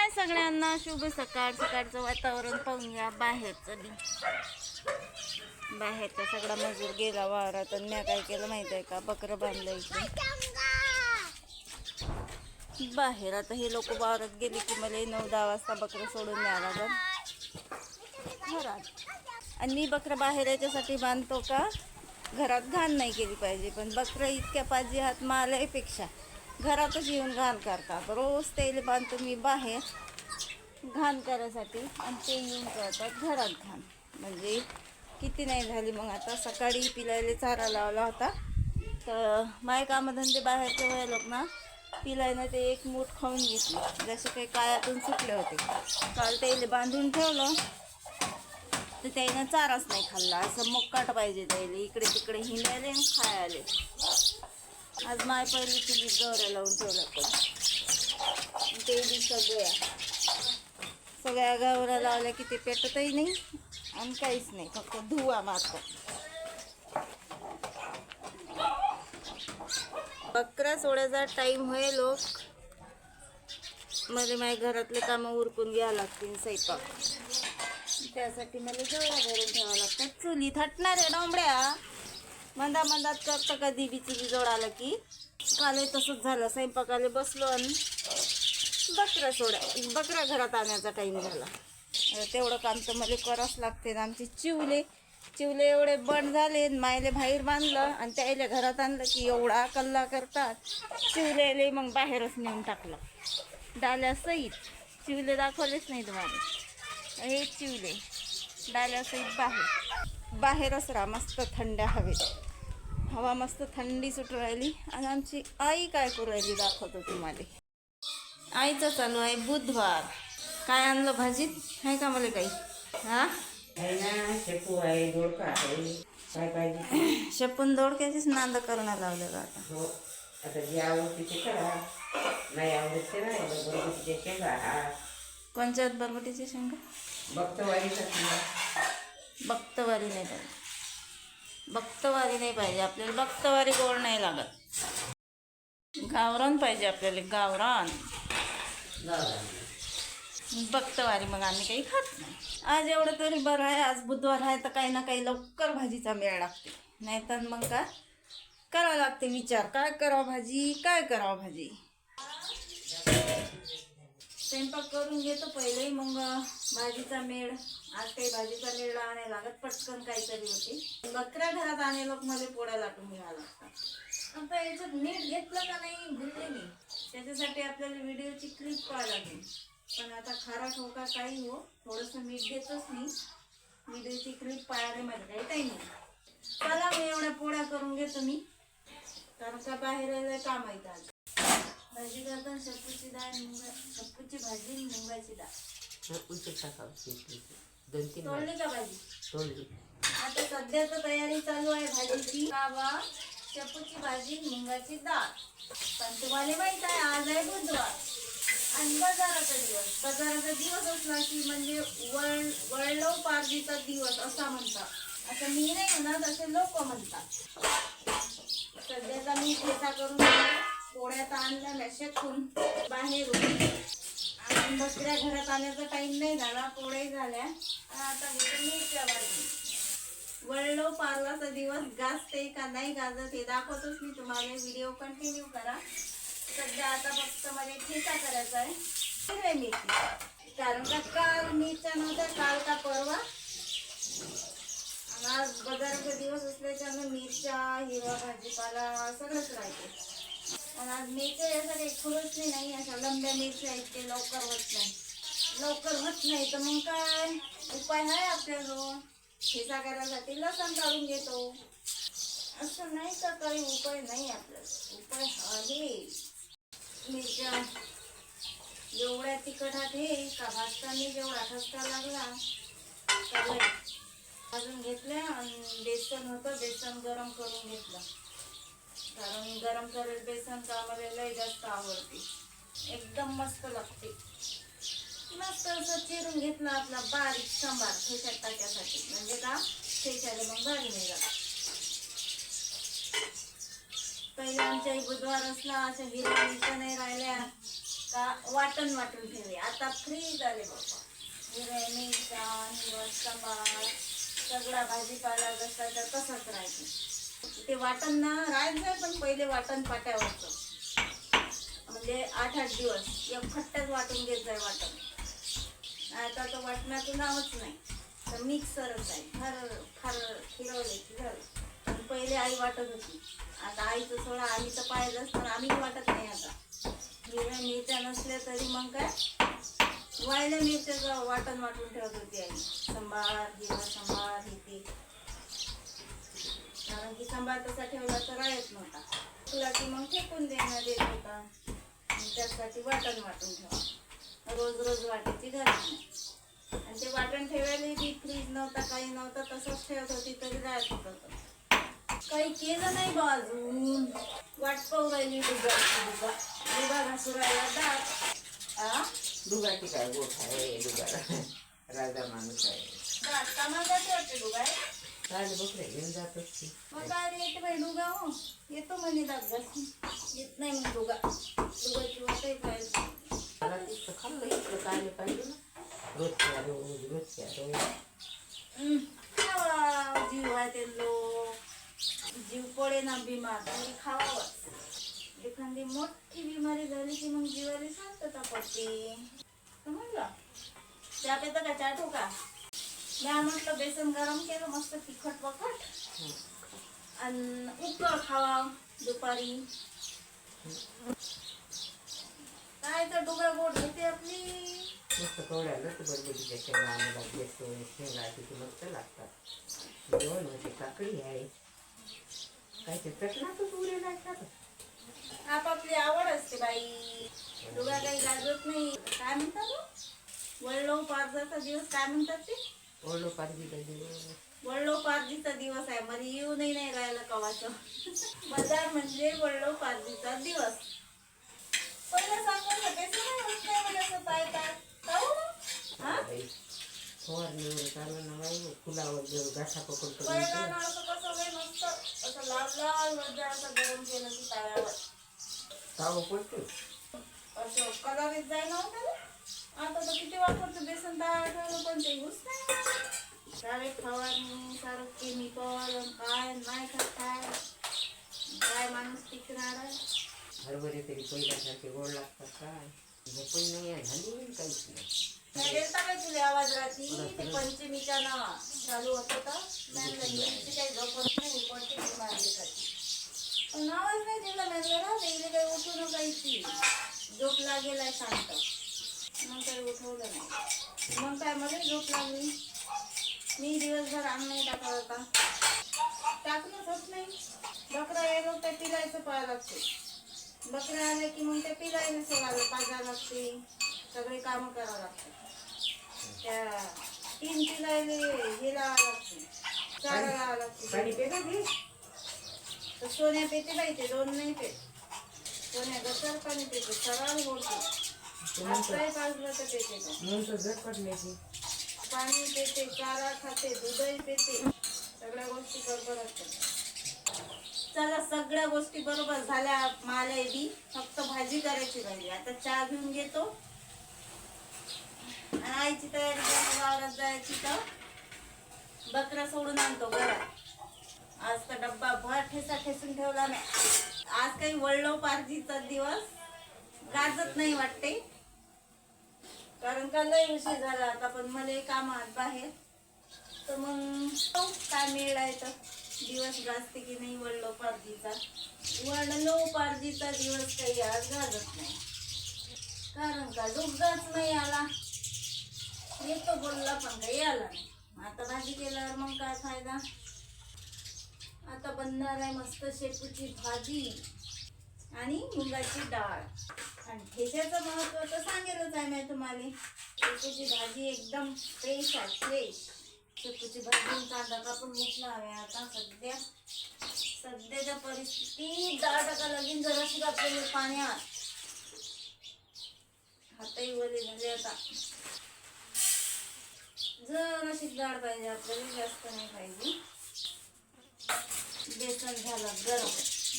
हाय सगळ्यांना, शुभ सकाळ. सकाळचं वातावरण पाहून घ्या. बाहेरचं बाहेरचा सगळा मजूर गेला वावरात आणि मी काय केलं माहिती आहे का, बकरं बांधलं इकडे बाहेर. आता हे लोक वावरात गेले की मला 9-10 वाजता बकरं सोडून द्यावं लागेल घरात. आणि मी बकरं बाहेर याच्यासाठी बांधतो का घरात घाण नाही केली पाहिजे. पण बकरं इतक्या पाहिजे हात मालापेक्षा घरातच येऊन घाण करतात. रोज तेल बांधतो मी बाहेर घाण करायसाठी आणि ते येऊन करतात घरात घाण. म्हणजे किती नाही झाली. मग आता सकाळी पिलायला चारा लावला होता तर माय कामधंदे बाहेरचे व्हायला ना, पिलायनं ते एक मूठ खाऊन घेतली. जसे काही कायातून सुटले होते. काल तेल बांधून ठेवलं तर त्यानं चाराच नाही खाल्ला. असं मोकाट पाहिजे त्याला, इकडे तिकडे हिंडायले आणि खायले. आज माय पहिली चुली गवऱ्या लावून ठेवल्या पण ते बी सगळ्या गवऱ्या लावल्या की ते पेटतही नाही आणि काहीच नाही, फक्त धुवा मारतो. बकरा सोडायचा टाईम होईल लोक मला माझ्या घरातले कामं उरकून घ्यावं लागतील. स्वयंपाक त्यासाठी मला जेवढा भरून ठेवावं लागतात. चुलीत हटणार आहे डोंबड्या, मंदा मंदात करतं कधी बी चुली जोडाला की. काल तसंच झालं, स्वयंपाकाला बसलो आणि बकरा घरात आणायचा टाईम झाला. तेवढं काम तर मला करावंच लागते. आमचे चिवले एवढे बंद झाले, मायले बाहेर बांधलं आणि त्याला घरात आणलं की एवढा कल्ला करतात. चिवलेले मग बाहेरच नेऊन टाकलं डाल्या सहित. चिवले दाखवलेच नाही तुम्हाला. हे चिवले डाल्या सहित बाहेरच राहा. मस्त थंड हवेत, हवा मस्त थंडी सुटू राहिली. आणि आमची आई काय करू राहिली दाखवतो तुम्हाला. आईचं चालू आहे बुधवार. काय आणलं भाजीत आहे का मला काही? हा शेपू आहे, दोडका आहे, काय पाहिजे शेपून दोडक्याचीच नांद करून लावलं आता. हो, आता जे आवडते ते करा, नाही आवडत ते नाही. बरबटीचे शेंगा कोणच्यात बरबटीची शेंगा? बक्तवारी बक्तवारी नाही पाहिजे. बक्तवारी नाही पाहिजे आपल्याला. बक्तवारी गोड नाही लागत. गावरान पाहिजे आपल्याला, गावरान. बक्तवारी मग आम्ही काही खात नाही. आज एवढं तरी बरं आहे, आज बुधवार आहे तर काही ना काही लवकर भाजीचा मेळ लागते. नाहीतर मग काय करावं लागते विचार, काय करावं भाजी, काय करावं भाजी. स्वयंपाक करून घेतो पहिले, मग भाजीचा मेळ. आज काही भाजीचा मेळ आणायला लागत, पटकन काहीतरी होते. बकऱ्या घरात आणे लोक मला पोळ्या लाटून घ्यावं लागतात. आता याच्यात मीठ घेतलं का नाही भुलले मी. त्याच्यासाठी आपल्याला व्हिडिओची क्लिप पाहायला लागेल. पण आता खारा ठोका काही हो, थोडंसं मीठ घेतच नाही. व्हिडिओची क्लिप पाहायला मला काही टाईम नाही. चला मी एवढ्या पोळ्या करून घेतो मी, कारण का बाहेर काम आहे. आज भाजी करताना शेपूची डाळ, शेपूची भाजी, मुंगाची डाळ तोडली का भाजी? तोडली. आता सध्या तर तयारी चालू आहे भाजीची. बाबा शेपूची भाजी, मुंगाची डाळ. पण तुम्हाला माहित आहे आज आहे बुधवार आणि बाजाराचा दिवस. बाजाराचा दिवस असला की म्हणजे वळलो पारजीचा दिवस असा म्हणतात. असं मी नाही म्हणत, असे लोक म्हणतात. सध्याचा मी ठेचा करून पोळ्यात आणल्या शेकून बाहेरून. आणि बकऱ्या घरात आण्याचा टाइम नाही झाला, पोळ्या झाल्या. आता घेतो मिरच्या भाजी. वळलो पारलाचा दिवस गाजते का नाही गाजत हे दाखवतोच मी तुम्हाला. व्हिडिओ कंटिन्यू करा. सध्या आता फक्त मला ठेचा करायचा आहे, हिरव्या मिरची. कारण का काल मिरच्या नव्हत्या, काल का परवा. आणि आज बाजाराचा दिवस असल्याच्यानं मिरच्या, हिरवा भाजीपाला सगळंच राहते. आणि आज मिरच्या यासाठी खुरचली नाही, अशा लंब्या मिरच्या इतके लवकर होत नाही. तर मग काय उपाय आहे आपल्याजवळ. ठेचा करायसाठी लसण काढून घेतो. असं नाही तर काही उपाय नाही आपल्याला. उपाय आहे. मिरच्या एवढ्या तिखटात हे का भाजताना जेवढा ठसका लागला भाजून घेतल्या. आणि बेसन होतं, बेसन गरम करून घेतलं. कारण गरम करेल बेसन का आम्हाला लय जास्त आवडते. एकदम मस्त लागते. मस्त असं चिरून घेतलं आपला बारीक सांबार ठेच्यात टाक्यासाठी. म्हणजे का ठेच्याला मग भारी नाही लागत. पहिले आमच्याही बुधवार असला अशा हिरव्या मिरच्या नाही राहिल्या का वाटण वाटून ठेवले. आता फ्री झाले बाबा. हिरव्या मिरच्या, हिरवा सांबार, सगळा भाजीपाला जसा तर तसाच राहायचं. ते वाटण ना राहायचं, पण पहिले वाटण पाट्यावरचं, म्हणजे 8-8 दिवस एक खट्ट्याच वाटून घेत जाय वाटण. आता तर वाटणाचं नावच नाही, तर मिक्सरच आहे. फार फिरवले की झालं. आणि पहिले आई वाटत होती. आता आईचं सोडा, आम्ही तर पाहिलंच, पण आम्ही वाटत नाही आता. हिरव्या मिरच्या नसल्या तरी मग काय वाळल्या मिरच्याचं वाटण वाटून ठेवत होती आई. सांबार, हिरवा सांबार हे ते. कारण की सांबार तसा ठेवला तर राहत नव्हता. तुला की मग फेकून देण्यात येत होता. आणि त्यासाठी वाटण वाटून ठेवा. रोज रोज वाटायची गरज नाही. आणि ते वाटण ठेवायला बी फ्रीज नव्हता, काही नव्हतं, तसंच ठेवत होती तरी राहत होतं. काही केलं नाही बा अजून. वाट पाहू राहिली दुगा घासू राहिला दात. दुगाची काय गोठ आहे दुगाला. राजा माणूस आहे. दात कामाला जाते वाटते दुगा. चालेल बकरे घेऊन जात असते. मग काय येते बाई दुगा. हो येतो म्हणे दात घासून. येत नाही मग दुगाची वाटही पाहिजे. मला तिथं खाल्लं इतकं काय पाहिजे ना. रोजच्या रोज खावा. जीव आहे ते लोक. जीव पडे ना बिमार तरी खावावंच. एखादी मोठी बिमारी झाली की मग जीवाला शांतता पडते. समजलं. चहा पेता का? चहा ठेवू का? मी म्हटलं बेसन गरम केलं मस्त तिखट वखट आणि उकळ खावा दुपारी. काय तर डोगा गोड घेते आपली. मस्त कवड्याला तर बरबरीच्या शेंगा आम्हाला शेंगा तिथे मस्त लागतात. जेवण होते. काकडी आहे. काय ते चटणातच उरे लागतात. आपापली आवड असते बाई. डोगा काही गाजत नाही. काय म्हणतात वळलो पारजाचा दिवस काय म्हणतात ते? ओढलो पारजीचा दिवस. वळलो पारजीचा दिवस आहे. मध्ये येऊनही नाही राहिलं कवाचं. बाजार म्हणजे वळलो पारजीचा दिवस. पहिलं सांगून बेसन नाही होत नाही म्हणजे असं काय काय फवारणीवर चाललं ना बाई. फुलावर घासा पकडतो. पहिला असं कसं काही नसतं. असं लाल लाल वजा असं गरम केलं की तव्यावर ताव पडतो. असं कलर येत जाय नव्हतं. आता तर किती वापरतो बेसन तयार ठेवलं पण ते यूज नाही. सारे फवारणी सारं केमिकल काय नाही काय माणूस टिकणार आहे. हरभरे तरी पहिल्यासारखे गोड लागतात काय. झोपही नाही आहे झाली काहीच नाही. काय देता काय तुला आवाज राहती ते पंचमीच्या ना चालू होतं का नाही काही झोपत नाही कोणती बिमारी. पण आवाज नाही दिला मॅनला. डेली काही उठू नका इथे. झोप लागेल आहे शांत. मग काही उठवलं नाही. मग काय मला झोप लागली. मी दिवसभर अन्न नाही टाकला होता. टाकणंच होत नाही. बकरा यायला त्या पिलायचं पाहायला लागते. बकऱ्या आल्या की मग त्या पिलायला सोडायला पाजायला लागते. सगळे कामं करावं लागतात. त्या 3 पिलायले हे लावावं लागते. चारा लावावं लागते. पाणी पेता घे. तर सोन्या पेते बाई ते 2 नाही पेत. सोन्या गटर पाणी पेते. सरळ गोडते. आजकाही पाजलं तर पेते का. नंतर झटपट नाही. पाणी पेते, चारा खाते, दूधही पेते. सगळ्या गोष्टी बरोबर असतात. चला सगळ्या गोष्टी बरोबर झाल्या. मला बी फक्त भाजी करायची राहिली. आता चहा घेऊन घेतो आणि आईची तयारी वावरात जायची तर बकरा सोडून आणतो घरात. आज तर डब्बा भर ठेसा ठेसून ठेवला नाही. आज काही वळलो पारजीचा दिवस गाजत नाही वाटते. कारण का लय उशीर झाला आता. पण मला कामात बाहेर तर मग काय मेळ आहे तर दिवस गाजते की नाही. वळलो पारजीचा दिवस काही आज गाजत नाही. कारण का डुबजाच नाही आला. येतो बोलला पण काही आला नाही. आता भाजी केल्यावर मग काय फायदा. आता बनणार आहे मस्त शेपूची भाजी आणि मुगाची डाळ. आणि ठेच्याचं महत्व तर सांगेलच आहे मी तुम्हाला. शेपूची भाजी एकदम फ्रेश आहे. फ्रेश शेपूची भाजी कांदा कापून घेतला हवे. आता सध्याच्या परिस्थितीत डाळ टाका लागेल जराशी आपल्याला पाण्यात. हातही वले झाले आता. जराशी डाळ पाहिजे आपल्याला, जास्त नाही पाहिजे. बेसन झालं गरम.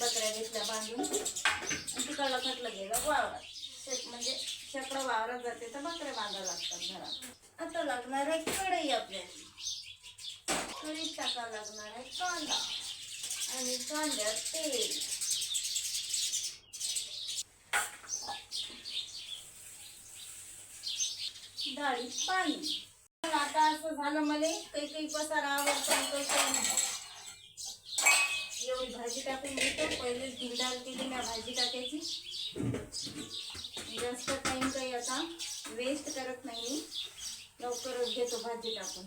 बकऱ्या घेतल्या बांधून तिकडला खटलं गेलं वावरात. म्हणजे शेकडो वावरात जाते तर बकऱ्या बांधायला लागतात घरात. आता लागणार आहे कढई आपल्याला. कढईत टाकावं लागणार आहे कांदा आणि कांद्यात तेल. डाळीत पाणी. आता असं झालं मला काही पसारा आवडतो. एवढी भाजी टाकून घेतो. पहिले भिंडाल केली मी भाजी टाकायची. जास्त टाइम काही आता वेस्ट करत नाही, लवकरच घेतो भाजी टाकून.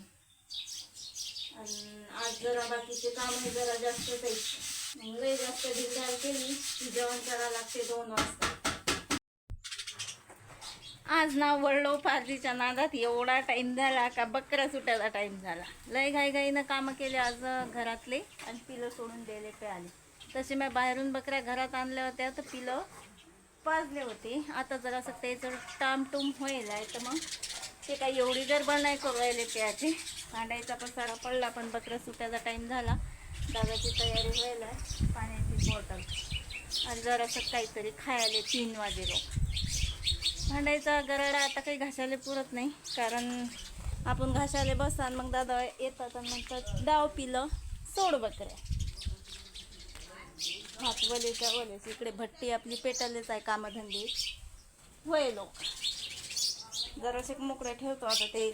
आणि आज जरा बाकीचे काम जरा जास्तच आहे. लय जास्त भिंडाल केली की जेवण करायला लागते 2 वाजता. आज ना वळलो पारजीच्या नादात. एवढा टाइम झाला का बकरा सुटायला टाइम झाला. लय घाईघाईनं कामं केले आज घरातले आणि पिलं सोडून दिले पे आले. तसे मी बाहेरून बकऱ्या घरात आणल्या होत्या तर पिलं पाजले होते. आता जरासं त्याचं टामटूम होईल आहे तर मग ते काही एवढी गडबड नाही करू राहिले प्यायचे. भांडायचा पसारा पडला पण बकरा सुटायचा टाइम झाला. दादाची तयारी व्हायला आहे. पाण्याची बॉटल आणि जरासं काहीतरी खायला 3 वाजेलो. भांडायचा गराडा आता काही घासायला पुरत नाही, कारण आपण घासायला बसता मग दादा येतात आणि म्हणतात डाव पिलं सोड बकऱ्या. हात वलेच्या वलेच. इकडे भट्टी आपली पेटायलेच आहे कामधंदे होय लोक. जरासे मोकळ्या ठेवतो आता ते